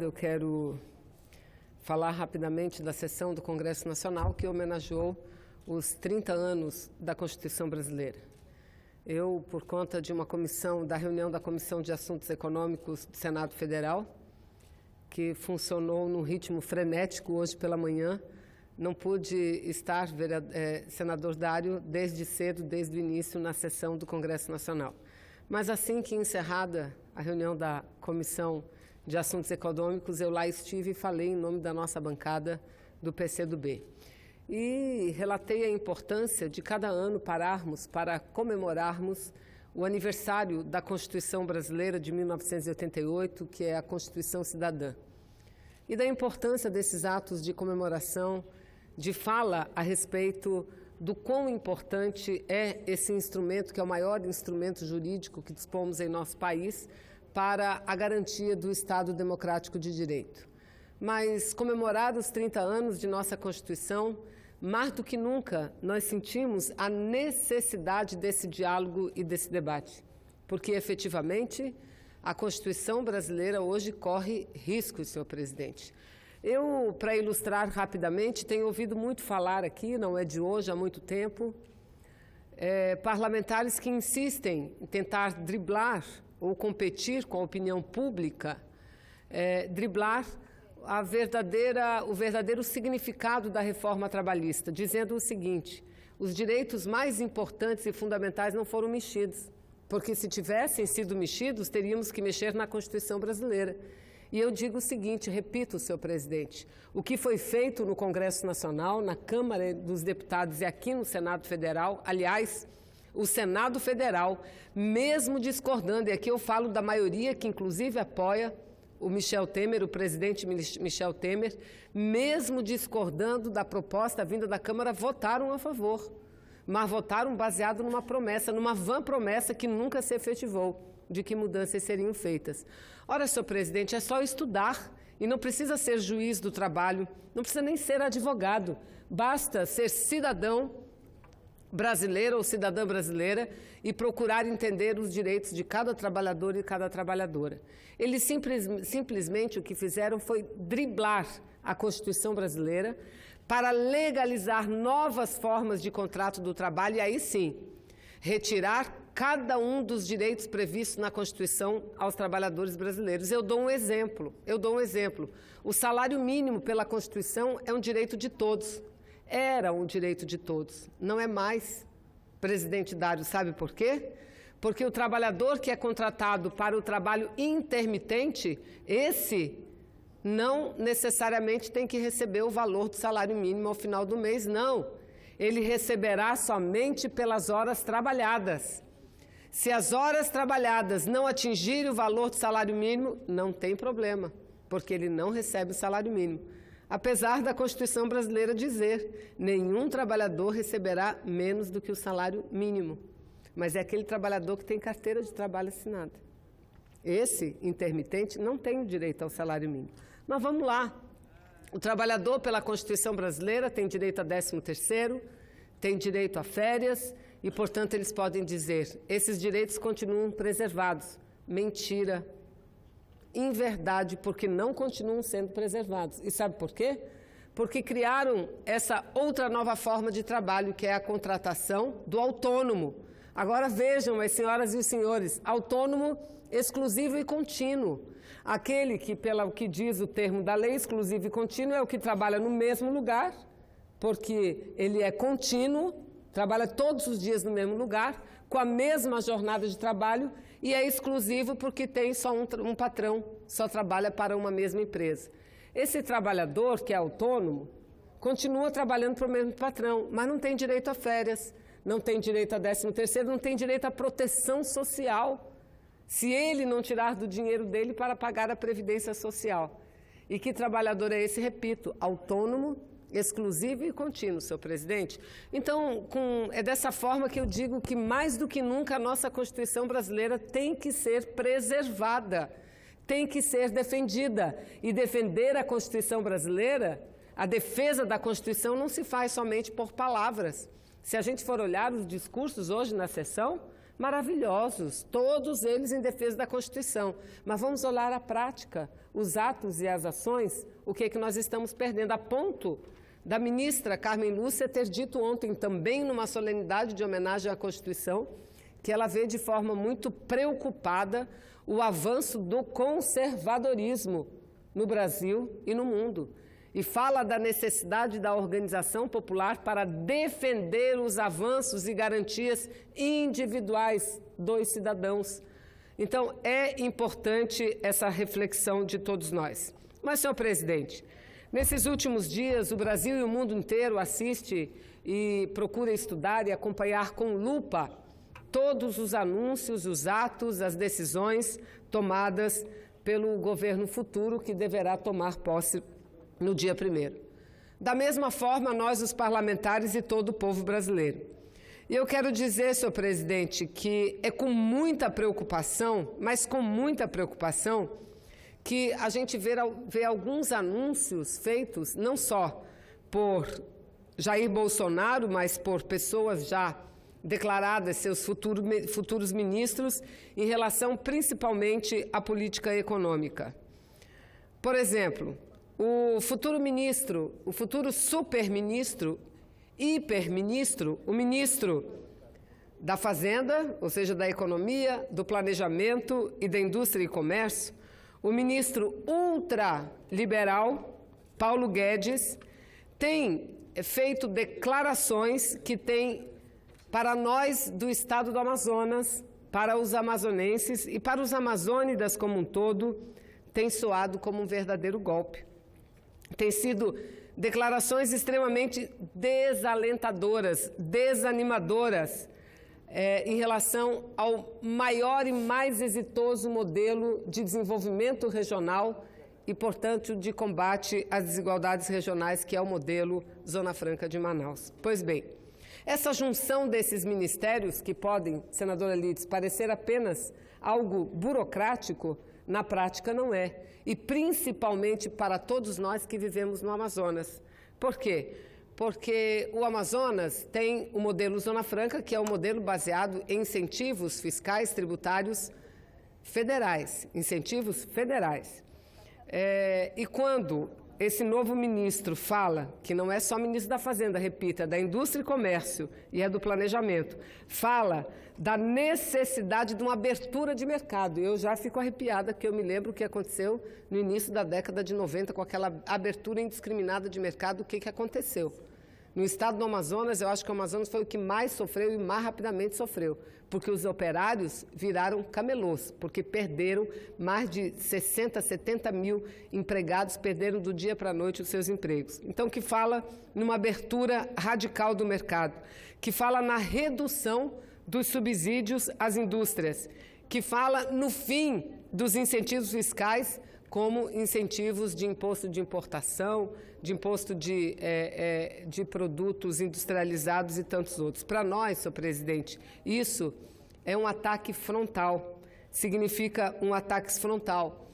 Eu quero falar rapidamente da sessão do Congresso Nacional que homenageou os 30 anos da Constituição Brasileira. Eu, por conta de uma comissão, da reunião da Comissão de Assuntos Econômicos do Senado Federal, que funcionou num ritmo frenético hoje pela manhã, não pude estar, senador Dário, desde cedo, desde o início, na sessão do Congresso Nacional. Mas assim que encerrada a reunião da Comissão de Assuntos Econômicos, eu lá estive e falei em nome da nossa bancada do PCdoB. E relatei a importância de cada ano pararmos para comemorarmos o aniversário da Constituição Brasileira de 1988, que é a Constituição Cidadã. E da importância desses atos de comemoração, de fala a respeito do quão importante é esse instrumento, que é o maior instrumento jurídico que dispomos em nosso país, para a garantia do Estado Democrático de Direito. Mas comemorar os 30 anos de nossa Constituição, mais do que nunca, nós sentimos a necessidade desse diálogo e desse debate, porque efetivamente a Constituição brasileira hoje corre riscos, senhor presidente. Eu, para ilustrar rapidamente, tenho ouvido muito falar aqui, não é de hoje, há muito tempo, parlamentares que insistem em tentar driblar ou competir com a opinião pública, driblar o verdadeiro significado da reforma trabalhista, dizendo o seguinte: os direitos mais importantes e fundamentais não foram mexidos, porque se tivessem sido mexidos, teríamos que mexer na Constituição brasileira. E eu digo o seguinte, repito, senhor presidente, o que foi feito no Congresso Nacional, na Câmara dos Deputados e aqui no Senado Federal, aliás, o Senado Federal, mesmo discordando, e aqui eu falo da maioria que inclusive apoia o Michel Temer, o presidente Michel Temer, mesmo discordando da proposta vinda da Câmara, votaram a favor, mas votaram baseado numa promessa, numa vã promessa que nunca se efetivou, de que mudanças seriam feitas. Ora, senhor presidente, é só estudar, e não precisa ser juiz do trabalho, não precisa nem ser advogado, basta ser cidadão brasileiro ou cidadã brasileira e procurar entender os direitos de cada trabalhador e cada trabalhadora. Eles simplesmente o que fizeram foi driblar a Constituição brasileira para legalizar novas formas de contrato do trabalho e aí sim, retirar cada um dos direitos previstos na Constituição aos trabalhadores brasileiros. Eu dou um exemplo. O salário mínimo pela Constituição é um direito de todos. Era um direito de todos. Não é mais, presidente Dário, sabe por quê? Porque o trabalhador que é contratado para o trabalho intermitente, esse não necessariamente tem que receber o valor do salário mínimo ao final do mês, não. Ele receberá somente pelas horas trabalhadas. Se as horas trabalhadas não atingirem o valor do salário mínimo, não tem problema, porque ele não recebe o salário mínimo. Apesar da Constituição brasileira dizer, nenhum trabalhador receberá menos do que o salário mínimo. Mas é aquele trabalhador que tem carteira de trabalho assinada. Esse intermitente não tem o direito ao salário mínimo. Mas vamos lá. O trabalhador, pela Constituição brasileira, tem direito a 13º, tem direito a férias e, portanto, eles podem dizer, esses direitos continuam preservados. Mentira. Inverdade, porque não continuam sendo preservados. E sabe por quê? Porque criaram essa outra nova forma de trabalho, que é a contratação do autônomo. Agora vejam, as senhoras e os senhores, autônomo exclusivo e contínuo. Aquele que, pelo que diz o termo da lei, exclusivo e contínuo, é o que trabalha no mesmo lugar, porque ele é contínuo, trabalha todos os dias no mesmo lugar, com a mesma jornada de trabalho, e é exclusivo porque tem só um patrão, só trabalha para uma mesma empresa. Esse trabalhador, que é autônomo, continua trabalhando para o mesmo patrão, mas não tem direito a férias, não tem direito a 13º, não tem direito à proteção social, se ele não tirar do dinheiro dele para pagar a previdência social. E que trabalhador é esse? Repito, autônomo, exclusivo e contínuo, senhor presidente. Então, é dessa forma que eu digo que, mais do que nunca, a nossa Constituição brasileira tem que ser preservada, tem que ser defendida. E defender a Constituição brasileira, a defesa da Constituição não se faz somente por palavras. Se a gente for olhar os discursos hoje na sessão, maravilhosos, todos eles em defesa da Constituição. Mas vamos olhar a prática, os atos e as ações, o que é que nós estamos perdendo, a ponto da ministra Carmen Lúcia ter dito ontem, também numa solenidade de homenagem à Constituição, que ela vê de forma muito preocupada o avanço do conservadorismo no Brasil e no mundo. E fala da necessidade da organização popular para defender os avanços e garantias individuais dos cidadãos. Então, é importante essa reflexão de todos nós. Mas, senhor presidente, nesses últimos dias, o Brasil e o mundo inteiro assiste e procura estudar e acompanhar com lupa todos os anúncios, os atos, as decisões tomadas pelo governo futuro que deverá tomar posse no dia 1º. Da mesma forma, nós, os parlamentares e todo o povo brasileiro. E eu quero dizer, senhor presidente, que é com muita preocupação, mas com muita preocupação, que a gente vê alguns anúncios feitos, não só por Jair Bolsonaro, mas por pessoas já declaradas, seus futuros ministros, em relação principalmente à política econômica. Por exemplo, o futuro ministro, o futuro superministro, hiperministro, o ministro da Fazenda, ou seja, da Economia, do Planejamento e da Indústria e Comércio, o ministro ultraliberal, Paulo Guedes, tem feito declarações que têm, para nós do estado do Amazonas, para os amazonenses e para os amazônidas como um todo, tem soado como um verdadeiro golpe. Tem sido declarações extremamente desalentadoras, desanimadoras, em relação ao maior e mais exitoso modelo de desenvolvimento regional e, portanto, de combate às desigualdades regionais, que é o modelo Zona Franca de Manaus. Pois bem, essa junção desses ministérios, que podem, senadora Lides, parecer apenas algo burocrático, na prática não é. E principalmente para todos nós que vivemos no Amazonas. Por quê? Porque o Amazonas tem o modelo Zona Franca, que é um modelo baseado em incentivos fiscais tributários federais, incentivos federais. E quando esse novo ministro fala, que não é só ministro da Fazenda, repita, da Indústria e Comércio e é do Planejamento, fala da necessidade de uma abertura de mercado. Eu já fico arrepiada, porque eu me lembro o que aconteceu no início da década de 90, com aquela abertura indiscriminada de mercado, o que aconteceu. No estado do Amazonas, eu acho que o Amazonas foi o que mais sofreu e mais rapidamente sofreu, porque os operários viraram camelôs, porque perderam mais de 60, 70 mil empregados, perderam do dia para a noite os seus empregos. Então, que fala numa abertura radical do mercado, que fala na redução dos subsídios às indústrias, que fala no fim dos incentivos fiscais, como incentivos de imposto de importação, de imposto de produtos industrializados e tantos outros. Para nós, senhor presidente, isso é um ataque frontal, significa um ataque frontal.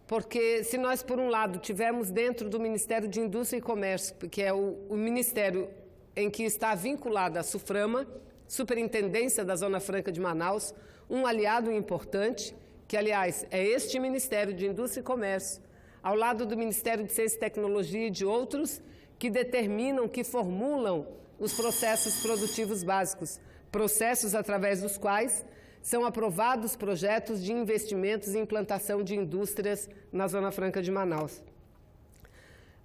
Porque se nós, por um lado, tivermos dentro do Ministério de Indústria e Comércio, que é o ministério em que está vinculada a SUFRAMA, Superintendência da Zona Franca de Manaus, um aliado importante, que, aliás, é este Ministério de Indústria e Comércio, ao lado do Ministério de Ciência e Tecnologia e de outros, que determinam, que formulam os processos produtivos básicos, processos através dos quais são aprovados projetos de investimentos e implantação de indústrias na Zona Franca de Manaus.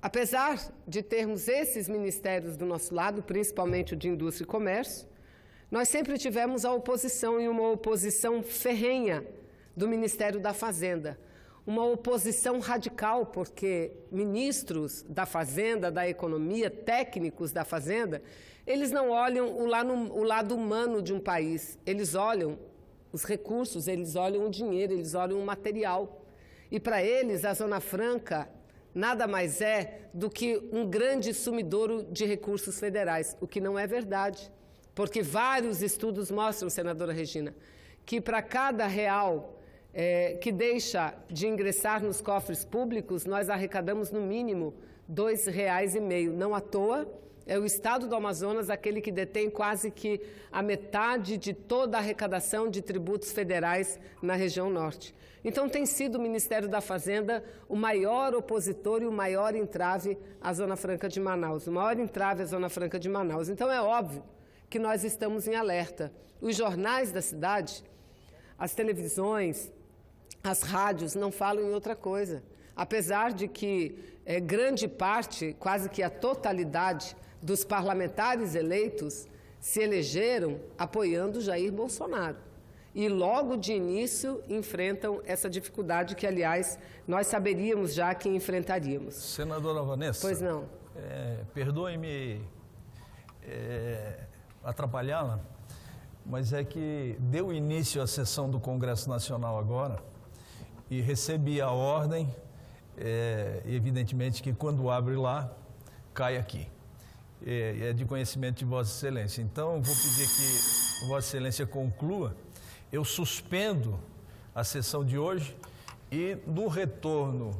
Apesar de termos esses ministérios do nosso lado, principalmente o de Indústria e Comércio, nós sempre tivemos a oposição, e uma oposição ferrenha, do Ministério da Fazenda. Uma oposição radical, porque ministros da Fazenda, da Economia, técnicos da Fazenda, eles não olham o lado humano de um país, eles olham os recursos, eles olham o dinheiro, eles olham o material. E para eles, a Zona Franca nada mais é do que um grande sumidouro de recursos federais, o que não é verdade, porque vários estudos mostram, senadora Regina, que para cada real que deixa de ingressar nos cofres públicos, nós arrecadamos no mínimo R$ 2,50. Não à toa, É o estado do Amazonas aquele que detém quase que a metade de toda a arrecadação de tributos federais na região norte. Então, tem sido o Ministério da Fazenda o maior opositor e o maior entrave à Zona Franca de Manaus, o maior entrave à Zona Franca de Manaus. Então, é óbvio que nós estamos em alerta. Os jornais da cidade, as televisões, as rádios não falam em outra coisa. Apesar de que grande parte, quase que a totalidade dos parlamentares eleitos se elegeram apoiando Jair Bolsonaro. E logo de início enfrentam essa dificuldade que, aliás, nós saberíamos já que enfrentaríamos. Senadora Vanessa. Pois não. Perdoe-me atrapalhá-la, mas é que deu início à sessão do Congresso Nacional agora e recebi a ordem, evidentemente que quando abre lá, cai aqui. É de conhecimento de Vossa Excelência. Então, vou pedir que Vossa Excelência conclua. Eu suspendo a sessão de hoje e, no retorno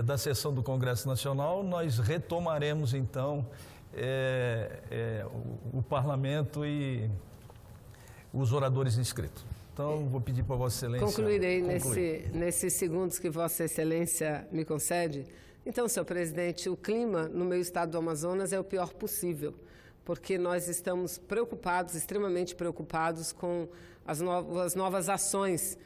da sessão do Congresso Nacional, nós retomaremos, então, o Parlamento e os oradores inscritos. Então, vou pedir para Vossa Excelência concluirei nesses segundos que Vossa Excelência me concede. Então, senhor presidente, o clima no meu estado do Amazonas é o pior possível, porque nós estamos preocupados, extremamente preocupados com as novas ações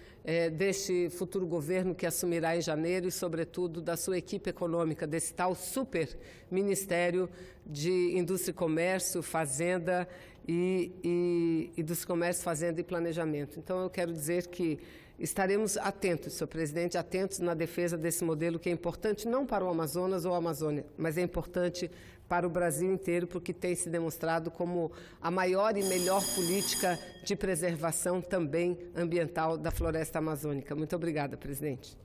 deste futuro governo que assumirá em janeiro e, sobretudo, da sua equipe econômica, desse tal super Ministério de Indústria e Comércio, Fazenda Indústria, Comércio, Fazenda e Planejamento. Então, eu quero dizer que estaremos atentos, senhor presidente, atentos na defesa desse modelo que é importante não para o Amazonas ou a Amazônia, mas é importante para o Brasil inteiro, porque tem se demonstrado como a maior e melhor política de preservação também ambiental da floresta amazônica. Muito obrigada, presidente.